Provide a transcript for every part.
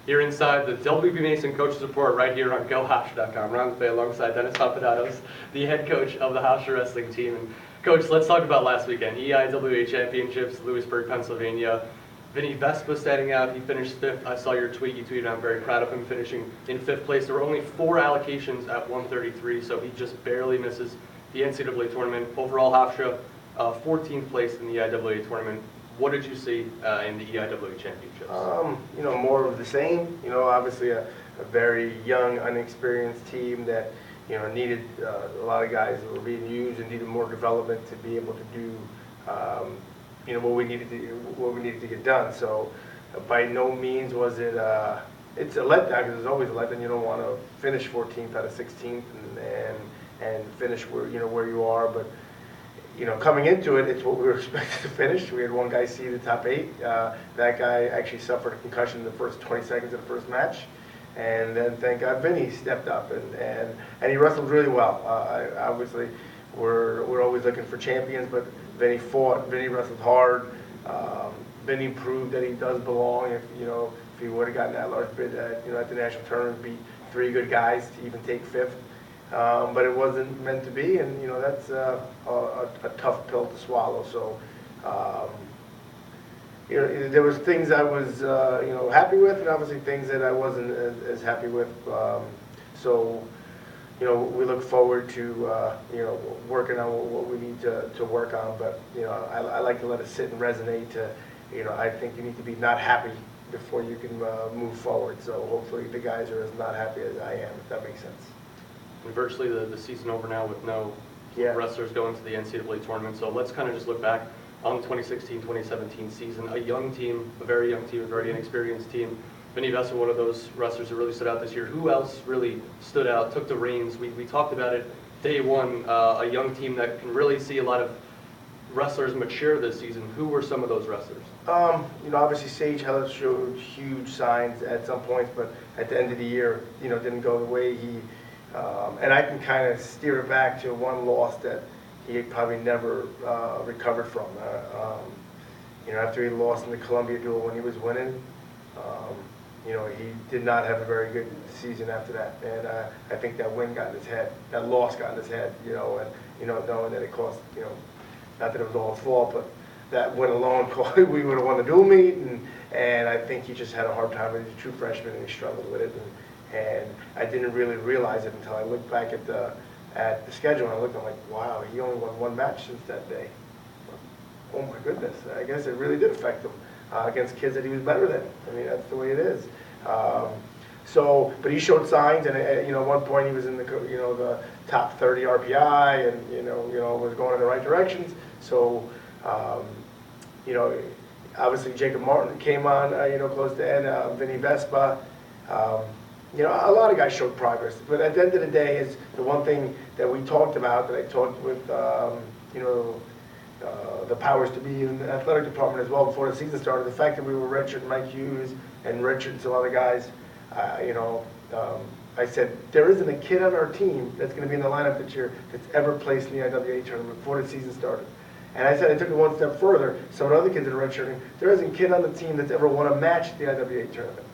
here inside the WB Mason Coaches Report right here on GoHofstra.com. Ron Fay alongside Dennis Papadatos, the head coach of the Hofstra wrestling team. And Coach, let's talk about last weekend. EIWA Championships, Lewisburg, Pennsylvania. Vinny Vespa standing out. He finished 5th. I saw your tweet. You tweeted, I'm very proud of him finishing in 5th place. There were only 4 allocations at 133, so he just barely misses the NCAA tournament. Overall, Hofstra, 14th place in the EIWA tournament. What did you see in the EIWA championships? More of the same. Obviously a very young, unexperienced team that, needed a lot of guys that were being used and needed more development to be able to do, what we needed to get done. So by no means was it, it's a letdown, because there's always a letdown. You don't want to finish 14th out of 16th and finish where you are, but coming into it, it's what we were expected to finish. We had one guy see the top 8. That guy actually suffered a concussion in the first 20 seconds of the first match. And then, thank God, Vinny stepped up, and he wrestled really well. Obviously, we're always looking for champions, but Vinny fought. Vinny wrestled hard. Vinny proved that he does belong. If he would have gotten that large bid at the national tournament, beat 3 good guys to even take 5th. But it wasn't meant to be, and that's a tough pill to swallow. So there was things I was happy with, and obviously things that I wasn't as happy with. So we look forward to working on what we need to work on. But I like to let it sit and resonate. I think you need to be not happy before you can move forward. So hopefully the guys are as not happy as I am, if that makes sense. Virtually the season over now with no wrestlers going to the NCAA tournament. So let's kind of just look back on the 2016-2017 season. A young team, a very young team, a very inexperienced team. Vinny Vespa, one of those wrestlers that really stood out this year. Who else really stood out, took the reins? We talked about it day one, a young team that can really see a lot of wrestlers mature this season. Who were some of those wrestlers? Obviously Sage Hellis showed huge signs at some points, but at the end of the year, didn't go the way he. And I can kind of steer it back to one loss that he probably never recovered from. After he lost in the Columbia duel when he was winning, he did not have a very good season after that. And I think that win got in his head, that loss got in his head, and knowing that it cost, not that it was all his fault, but that win alone, we would have won the dual meet, and I think he just had a hard time. He's a true freshman and he struggled with it. And I didn't really realize it until I looked back at the schedule, and I'm like, wow, he only won 1 match since that day. Oh my goodness, I guess it really did affect him against kids that he was better than. I mean, that's the way it is. But he showed signs, and at one point he was in the top 30 RPI, and was going in the right directions. So obviously Jacob Martin came on, close to end. Vinny Vespa. A lot of guys showed progress, but at the end of the day, is the one thing that we talked about, that I talked with, the powers to be in the athletic department as well before the season started. The fact that we were Richard, Mike Hughes, and Richard and some other guys, I said, there isn't a kid on our team that's going to be in the lineup this year that's ever placed in the IWA tournament before the season started. And I said, I took it one step further. Some of the other kids that are redshirting, there isn't a kid on the team that's ever won a match at the IWA tournament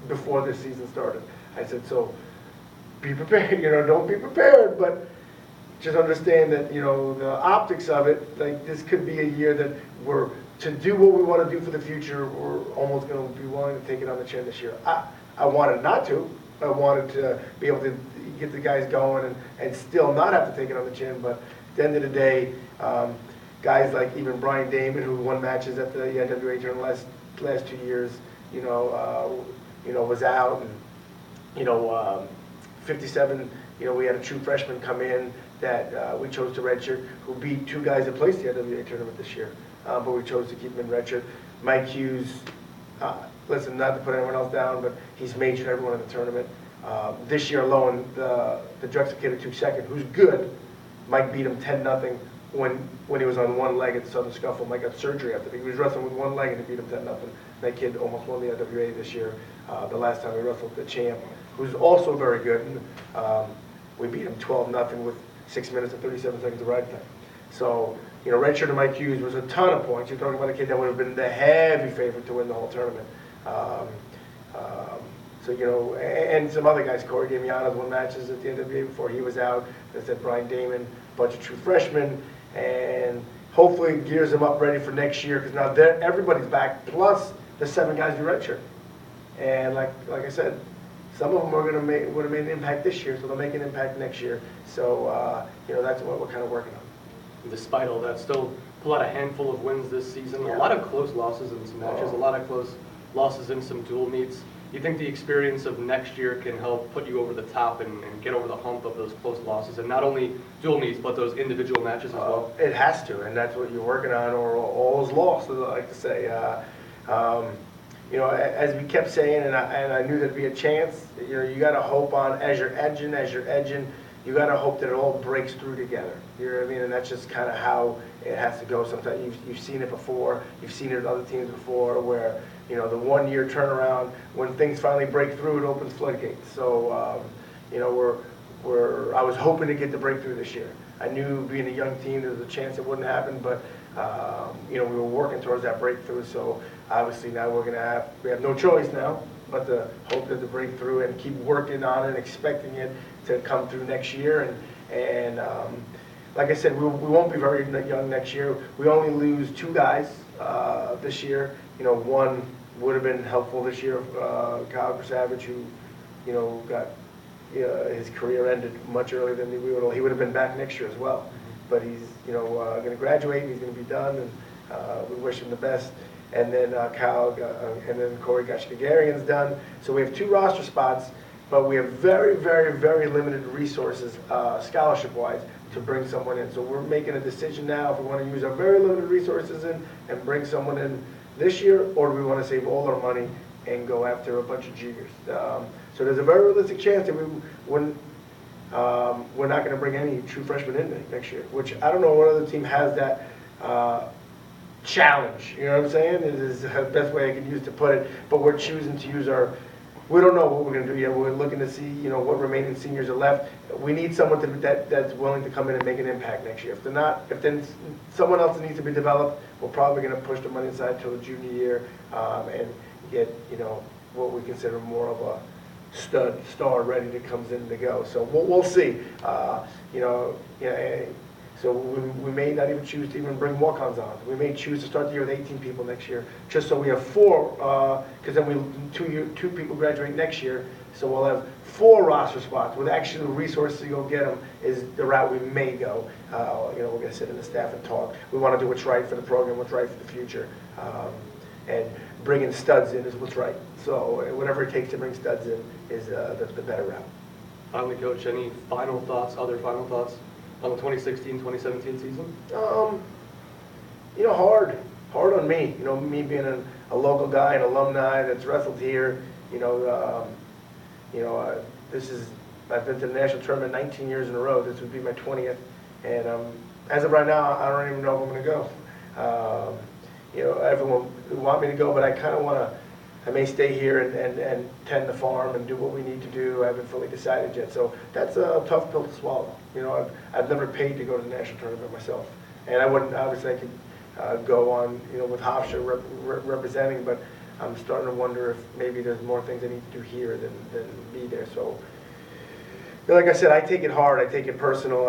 before this season started. I said, so be prepared, don't be prepared, but just understand that, the optics of it, like this could be a year that to do what we want to do for the future, we're almost going to be willing to take it on the chin this year. I wanted not to. I wanted to be able to get the guys going and still not have to take it on the chin, but at the end of the day, guys like even Brian Damon, who won matches at the IWA tournament last 2 years, was out, and 57. We had a true freshman come in that we chose to redshirt, who beat 2 guys that placed the IWA tournament this year, but we chose to keep him in redshirt. Mike Hughes, listen, not to put anyone else down, but he's majored everyone in the tournament. This year alone, the Drexel kid who took second, who's good, Mike beat him 10-0 when he was on one leg at the Southern Scuffle. Mike got surgery after. He was wrestling with one leg and he beat him 10-0. That kid almost won the IWA this year. The last time we wrestled the champ, who's also very good. We beat him 12-0 with 6 minutes and 37 seconds of ride time. So, redshirt to Mike Hughes was a ton of points. You're talking about a kid that would have been the heavy favorite to win the whole tournament. So, and some other guys, Corey Damiano's won matches at the end of the year before he was out. As I said, Brian Damon, a bunch of true freshmen, and hopefully gears them up ready for next year, because now everybody's back, plus the 7 guys who redshirt. And like I said, some of them would have made an impact this year, so they'll make an impact next year. So, that's what we're kind of working on. Despite all that, still pull out a handful of wins this season. Yeah. A lot of close losses in some matches, a lot of close losses in some dual meets. You think the experience of next year can help put you over the top and get over the hump of those close losses, and not only dual meets, but those individual matches as well? It has to, and that's what you're working on, or all is lost, as I like to say. As we kept saying, and I knew there'd be a chance, you got to hope on, as you're edging, you got to hope that it all breaks through together. You know what I mean? And that's just kind of how it has to go. Sometimes you've seen it before, you've seen it with other teams before, where the 1 year turnaround, when things finally break through, it opens floodgates. So I was hoping to get the breakthrough this year. I knew being a young team there was a chance it wouldn't happen, but we were working towards that breakthrough. So obviously now we have no choice now but to hope that the breakthrough and keep working on it, expecting it to come through next year. And like I said, we won't be very young next year. We only lose 2 guys this year. One would have been helpful this year, Kyle Savage, who got his career ended much earlier than we would. He would have been back next year as well. But he's going to graduate and he's going to be done, and we wish him the best. And then Kyle and then Corey Gagarian's done. So we have 2 roster spots, but we have very, very, very limited resources scholarship-wise to bring someone in. So we're making a decision now if we want to use our very limited resources in and bring someone in this year, or do we want to save all our money and go after a bunch of juniors. So there's a very realistic chance that we're not going to bring any true freshmen in next year, which I don't know what other team has that challenge. You know what I'm saying? It is the best way I can use to put it. But we're choosing to use we don't know what we're going to do yet. We're looking to see, what remaining seniors are left. We need someone that's willing to come in and make an impact next year. If then someone else needs to be developed, we're probably going to push the money aside till the junior year and get, what we consider more of a star ready that comes in to go. So we'll see. So we may not even choose to even bring walk-ons on. We may choose to start the year with 18 people next year, just so we have 4, because then two people graduate next year, so we'll have 4 roster spots with actual resources to go get them is the route we may go. We're going to sit in the staff and talk. We want to do what's right for the program, what's right for the future, and bringing studs in is what's right. So whatever it takes to bring studs in is the better route. Finally, Coach, any other final thoughts on the 2016-2017 season? Hard on me. Me being a local guy, an alumni that's wrestled here. I've been to the national tournament 19 years in a row. This would be my 20th, and as of right now, I don't even know if I'm going to go. Everyone would want me to go, but I kind of want to. I may stay here and tend the farm and do what we need to do. I haven't fully decided yet, so that's a tough pill to swallow. I've never paid to go to the national tournament myself, and I wouldn't. Obviously, I could go on, with Hofstra representing, but I'm starting to wonder if maybe there's more things I need to do here than be there. So, like I said, I take it hard. I take it personal,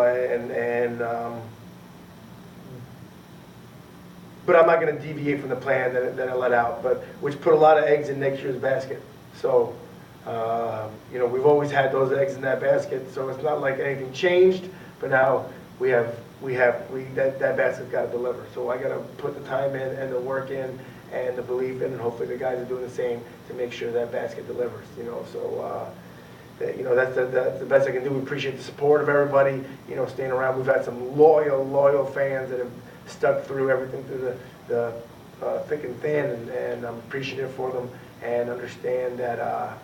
but I'm not going to deviate from the plan that I let out, which put a lot of eggs in next year's basket. So, we've always had those eggs in that basket, so it's not like anything changed, but now that basket's got to deliver. So I got to put the time in and the work in and the belief in, and hopefully the guys are doing the same to make sure that basket delivers. So that's the best I can do. We appreciate the support of everybody, staying around. We've had some loyal fans that have stuck through everything, through the thick and thin, and I'm appreciative for them and understand that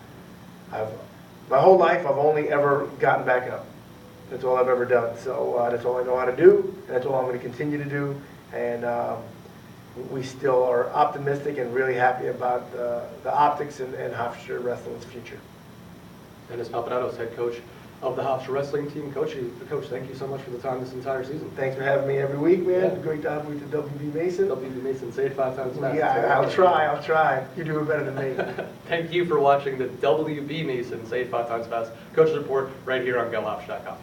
my whole life I've only ever gotten back up. That's all I've ever done. So that's all I know how to do, and that's all I'm going to continue to do. And we still are optimistic and really happy about the optics and Hofstra Wrestling's future. Dennis Papadatos, head coach of the Hofstra wrestling team. Coach, thank you so much for the time this entire season. Thanks for having me every week, man. Yeah. Great job with the WB Mason. WB Mason, say it 5 times fast. Yeah, I'll try. You're doing better than me. Thank you for watching the WB Mason, say it 5 times fast, Coach's Report right here on GoHofstra.com.